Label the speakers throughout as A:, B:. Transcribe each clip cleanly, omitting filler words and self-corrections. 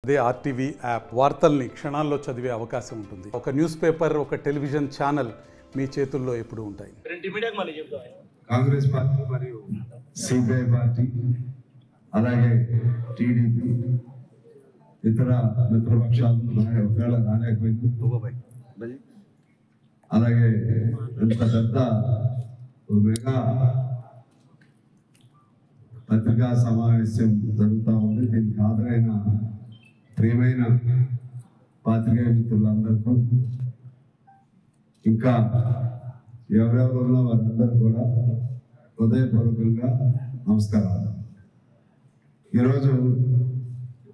A: అదే RTV app వార్తల్ని క్షణాల్లో చదివే అవకాశం ఉంటుంది. ఒక న్యూస్ పేపర్, ఒక టెలివిజన్ ఛానల్ మీ చేతుల్లో ఎప్పుడూ ఉంటాయి.
B: కాంగ్రెస్ పార్టీ మరియు సిపిఐ పార్టీ అలాగే టీడీపీ ఇతర మిత్రపక్షాలు ఒకవేళ రాలేకపోయింది. అలాగే ఇంత పెద్ద మెగా పత్రికా సమావేశం జరుగుతూ ఉంది. దీనికి హాజరైన ప్రియమైన పాత్రికేయ మిత్రులందరికీ, ఇంకా ఎవరెవరు ఉన్న వారందరూ కూడా హృదయపూర్వకంగా నమస్కారాలు. ఈరోజు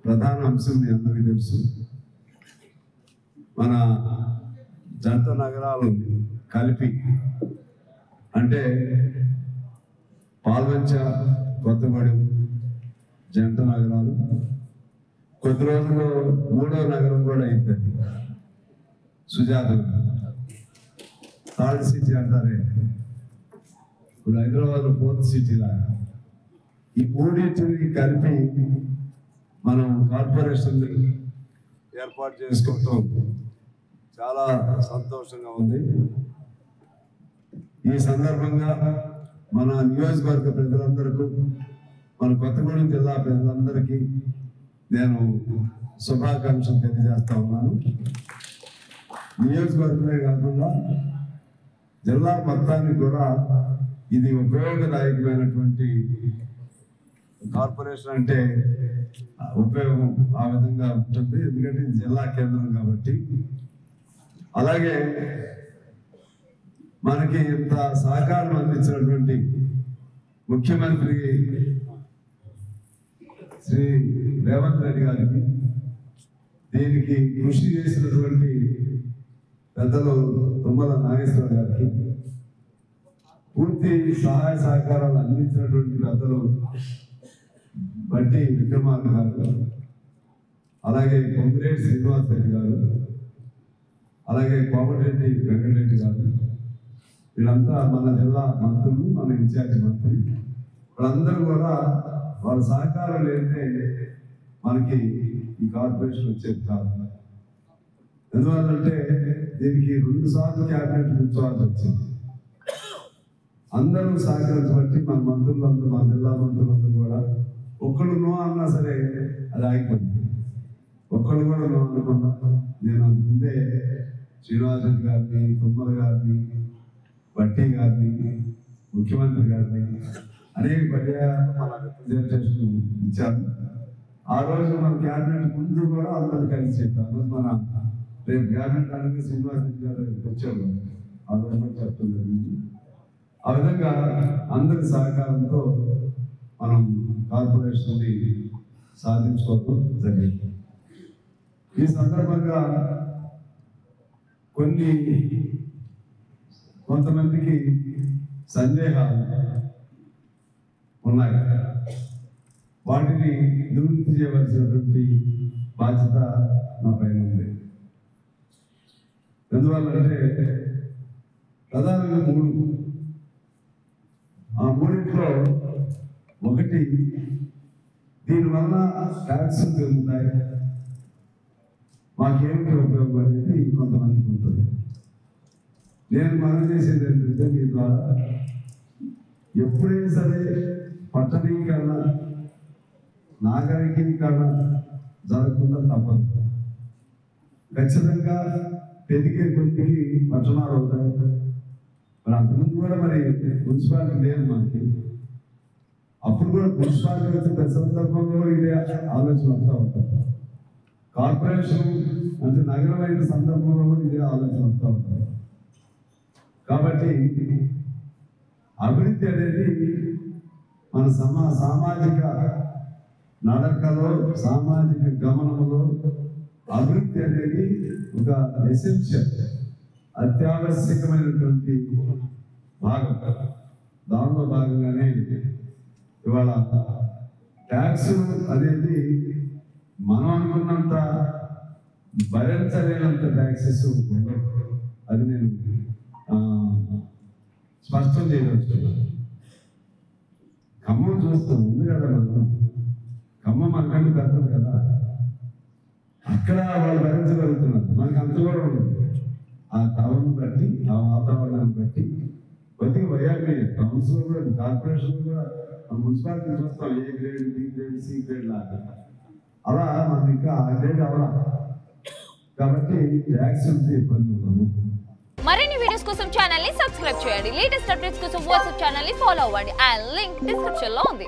B: ప్రధాన అంశం మీ అందరికీ తెలుసు. మన జంట నగరాలు కలిపి అంటే పాల్వంచ, కొత్తగూడెం జంట నగరాలు. కొద్ది రోజుల్లో మూడో నగరం కూడా అయిపోయింది, సుజాత. థర్డ్ సిటీ అంటారే, ఇప్పుడు హైదరాబాద్ 4th సిటీ లాగా ఈ మూడింటిని కలిపి మనం కార్పొరేషన్ ఏర్పాటు చేసుకోవటం చాలా సంతోషంగా ఉంది. ఈ సందర్భంగా మన నియోజకవర్గ ప్రజలందరికీ, మన కొత్తగూడెం జిల్లా ప్రజలందరికీ నేను శుభాకాంక్షలు తెలియజేస్తా ఉన్నాను. నియోజకవర్గమే కాకుండా జిల్లా మొత్తానికి కూడా ఇది ఉపయోగదాయకమైనటువంటి కార్పొరేషన్. అంటే ఉపయోగం ఆ విధంగా ఉంటుంది, ఎందుకంటే ఇది జిల్లా కేంద్రం కాబట్టి. అలాగే మనకి ఇంత సహకారం అందించినటువంటి ముఖ్యమంత్రి శ్రీ రేవంత్ రెడ్డి గారికి, దీనికి కృషి చేసినటువంటి పెద్దలు తుమ్మల నాగేశ్వర గారికి, పూర్తి సహాయ సహకారాలు అందించినటువంటి పెద్దలు బట్టి విక్రమార్క గారు, అలాగే పొంగిరెడ్డి శ్రీనివాస్ రెడ్డి గారు, అలాగే కోమటిరెడ్డి వెంకటరెడ్డి గారు, వీళ్ళంతా మన జిల్లా మంత్రులు, మన ఇన్ఛార్జ్ మంత్రి. వీళ్ళందరూ కూడా వాళ్ళ సహకారం లేదే మనకి ఈ కార్పొరేషన్ వచ్చేది కాదు. ఎందువల్లంటే దీనికి 2 సార్లు క్యాబినెట్ కూర్చోవాల్సి వచ్చింది. అందరూ సహకరించబట్టి మన మంత్రులందరూ, మన జిల్లా మంత్రులందరూ కూడా ఒక్కడు నో అన్నా సరే అది ఆగిపోయింది. ఒక్కడు కూడా నో అనుకున్నా. నేను అందుకుందే శ్రీనివాసరెడ్డి గారిని, తుమ్మల గారిని, బట్టి గారిని, ముఖ్యమంత్రి గారిని అనేక పర్యాయాలు మన రిప్రజెంటేషన్ ఇచ్చారు. ఆ రోజు మన క్యాబినెట్ ముందు కూడా అందరూ కలిసి చెప్పారు. మన రేపు క్యాబినెట్ అనేది శ్రీనివాసరెడ్డి గారు వచ్చారు, ఆ రోజు కూడా చెప్పడం జరిగింది. ఆ విధంగా అందరి సహకారంతో మనం కార్పొరేషన్ని సాధించుకోవడం జరిగింది. ఈ సందర్భంగా కొంతమందికి సందేహాలు ఉన్నాయి. వాటిని నివృత్తి చేయవలసినటువంటి బాధ్యత నా పైన ఉంది. ఎందువల్లంటే ప్రధానంగా 3. ఆ 3లో ఒకటి, దీనివల్ల ట్యాక్సులు పెరుగుతాయి, మాకేమిటి ఉపయోగం అనేది కొంతమందికి ఉంటుంది. నేను మనం చేసేది ఏంటంటే, మీ ద్వారా ఎప్పుడైనా సరే పట్టణీకరణ, నాగరికీకరణ జరగకుండా తప్పదు. ఖచ్చితంగా పెరిగే కొద్దికి పట్టణాలు అవుతాయి. మరి అంతకుముందు కూడా మరి మున్సిపాలిటీ లేదు మనకి. అప్పుడు కూడా మున్సిపాలిటీ వచ్చే ప్రతి సందర్భంలో ఇదే ఆలోచన వస్తూ ఉంటారు. కార్పొరేషన్ అంటే నగరమైన సందర్భంలో కూడా ఇదే ఆలోచన వస్తూ ఉంటారు. కాబట్టి అభివృద్ధి అనేది మన సామాజిక నడకలో, సామాజిక గమనంలో అభివృద్ధి అనేది ఒక ఎసెన్షియల్, అత్యావశ్యకమైనటువంటి భాగం. దానిలో భాగంగానే ఇవాళ ట్యాక్స్ అనేది మనం అనుకున్నంత భరించలేనంత ట్యాక్సెస్ ఉండవు. అది నేను స్పష్టం చేయదలుచుకున్నాను. ఖమ్మం చూస్తాం ఉంది కదా, మనం ఖమ్మం మనకంటే పెద్దది కదా. ఇక్కడ వాళ్ళు భరించగలుగుతున్నారు, మనకి అంత కూడా ఉండదు. ఆ టౌన్ బట్టి, ఆ వాతావరణాన్ని బట్టి కొద్దిగా వైఆర్పీ టౌన్స్ లో కూడా, కార్పొరేషన్ కూడా, మున్సిపాలిటీ చూస్తాం A grade, B grade, C grade లాగా. అలా మనకి ఇంకా ఆ గ్రేడ్ అవలా. కాబట్టి ట్యాక్స్ ఉంటే ఇబ్బంది ఉండదు.
C: మరిన్ని వీడియోస్ కోసం ఛానల్ ని సబ్స్క్రైబ్ చేయండి. లేటెస్ట్ అప్డేట్స్ కోసం వాట్సాప్ ఛానల్ ని ఫాలో అవ్వండి. ఆ లింక్ డిస్క్రిప్షన్ లో ఉంది.